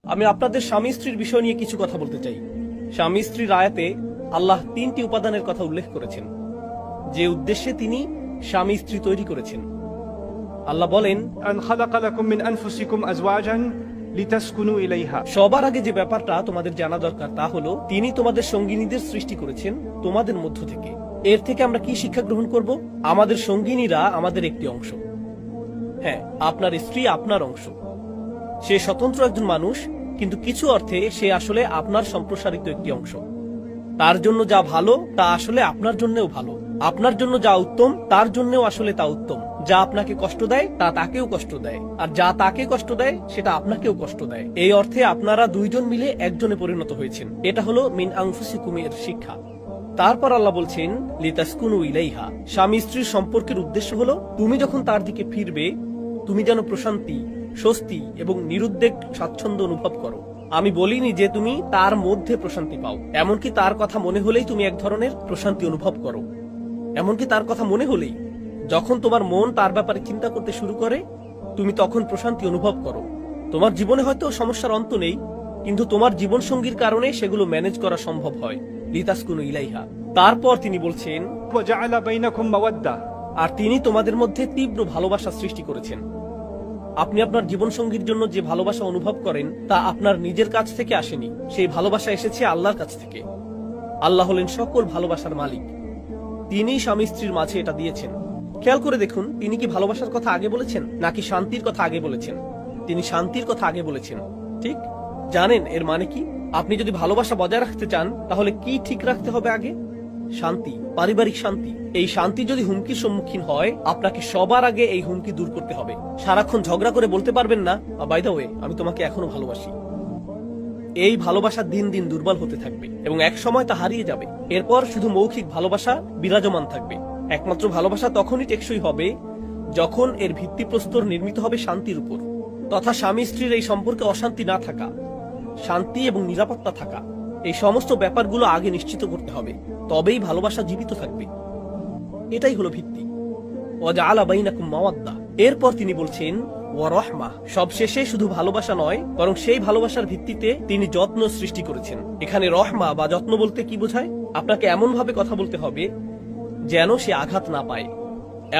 আমি আপনাদের স্বামী স্ত্রীর বিষয় নিয়ে কিছু কথা বলতে চাই। স্বামী স্ত্রীর আয়াতে আল্লাহ 3টি উপাদানের কথা উল্লেখ করেছেন, যে উদ্দেশ্যে তিনি স্বামী স্ত্রী তৈরি করেছেন। আল্লাহ বলেন, أن خلق لكم من أنفسكم أزواجا لتسكنوا إليها। সবার আগে যে ব্যাপারটা তোমাদের জানা দরকার তা হলো, তিনি তোমাদের সঙ্গিনীদের সৃষ্টি করেছেন তোমাদের মধ্য থেকে। এর থেকে আমরা কি শিক্ষা গ্রহণ করব? আমাদের সঙ্গিনীরা আমাদের একটি অংশ। হ্যাঁ, আপনার স্ত্রী আপনার অংশ। সে স্বতন্ত্র একজন মানুষ, কিন্তু কিছু অর্থে সে আসলে আপনার সম্প্রসারিত একটি অংশ। তার জন্য যা ভালো তা আসলে আপনার জন্যও ভালো, আপনার জন্য যা উত্তম তার জন্যও আসলে তা উত্তম। যা আপনাকে কষ্ট দেয় তা তাকেও কষ্ট দেয়, আর যা তাকে কষ্ট দেয় সেটা আপনাকেও কষ্ট দেয়। এই অর্থে আপনারা দুইজন মিলে একজনে পরিণত হয়েছেন। এটা হলো মিন আনফুসিকুম এর শিক্ষা। তারপর আল্লাহ বলছেন, লিতাসকুনু ইলাইহা। স্বামী স্ত্রীর সম্পর্কের উদ্দেশ্য হলো, তুমি যখন তার দিকে ফিরবে তুমি যেন প্রশান্তি, স্বস্তি এবং নিরুদ্বেগ স্বাচ্ছন্দ্য অনুভব করো। আমি বলিনি যে তুমি তার মধ্যে প্রশান্তি পাও, এমনকি তার কথা মনে হলেই তুমি এক ধরনের প্রশান্তি অনুভব করো। এমনকি তার কথা মনে হলেই, যখন তোমার মন তার ব্যাপারে চিন্তা করতে শুরু করে, তুমি তখন প্রশান্তি অনুভব করো। তোমার জীবনে হয়তো সমস্যার অন্ত নেই, কিন্তু তোমার জীবন সঙ্গীর কারণে সেগুলো ম্যানেজ করা সম্ভব হয়। লিতাসকুনু ইলাইহা। তারপর তিনি বলছেন, وجعل بينكم مودة। আর তিনি তোমাদের মধ্যে তীব্র ভালোবাসা সৃষ্টি করেছেন। আপনি আপনার জীবন সঙ্গীর জন্য যে ভালোবাসা অনুভব করেন তা আপনার নিজের কাছ থেকে আসেনি, সেই ভালোবাসা এসেছে আল্লাহর কাছ থেকে। আল্লাহ হলেন সকল ভালোবাসার মালিক। তিনি স্বামী স্ত্রীর মাঝে এটা দিয়েছেন। খেয়াল করে দেখুন, তিনি কি ভালোবাসার কথা আগে বলেছেন নাকি শান্তির কথা আগে বলেছেন? তিনি শান্তির কথা আগে বলেছেন। ঠিক জানেন এর মানে কি? আপনি যদি ভালোবাসা বজায় রাখতে চান তাহলে কি ঠিক রাখতে হবে আগে? শান্তি, পারিবারিক শান্তি। এই শান্তি যদি হুমকির সম্মুখীন হয়, আপনাকে সবার আগে এই হুমকি দূর করতে হবে। সারাক্ষণ ঝগড়া করে বলতে পারবেন না, বাই দ্য ওয়ে আমি তোমাকে এখনো ভালোবাসি। এই ভালোবাসা দিন দিন দুর্বল হতে থাকবে এবং এক সময় তা হারিয়ে যাবে। এরপর শুধু মৌখিক ভালোবাসা বিরাজমান থাকবে। একমাত্র ভালোবাসা তখনই টেকসই হবে যখন এর ভিত্তিপ্রস্তর নির্মিত হবে শান্তির উপর, তথা স্বামী স্ত্রীর এই সম্পর্কে অশান্তি না থাকা, শান্তি এবং নিরাপত্তা থাকা। এই সমস্ত ব্যাপারগুলো আগে নিশ্চিত করতে হবে, তবেই ভালোবাসা জীবিত থাকবে। এটাই হলো ভিত্তি। ওয়াজআলা বাইনাকুম মাওয়াদ্দা। এরপর তিনি বলছেন, ওয়া রাহমা। সবশেষে শুধু ভালোবাসা নয়, বরং সেই ভালোবাসার ভিত্তিতে তিনি যত্ন সৃষ্টি করেছেন। এখানে রহমা বা যত্ন বলতে কি বোঝায়? আপনাকে এমন ভাবে কথা বলতে হবে যেন সে আঘাত না পায়,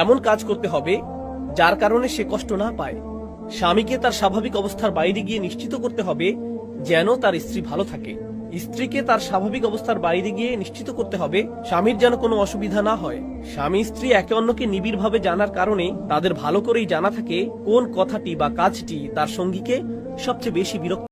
এমন কাজ করতে হবে যার কারণে সে কষ্ট না পায়। স্বামীকে তার স্বাভাবিক অবস্থার বাইরে গিয়ে নিশ্চিত করতে হবে যেন তার স্ত্রী ভালো থাকে। স্ত্রীকে তার স্বাভাবিক অবস্থার বাইরে গিয়ে নিশ্চিত করতে হবে স্বামীর যেন কোনো অসুবিধা না হয়। স্বামী স্ত্রী একে অন্যকে নিবিড়ভাবে জানার কারণে তাদের ভালো করেই জানা থাকে কোন কথাটি বা কাজটি তার সঙ্গীকে সবচেয়ে বেশি বিরক্ত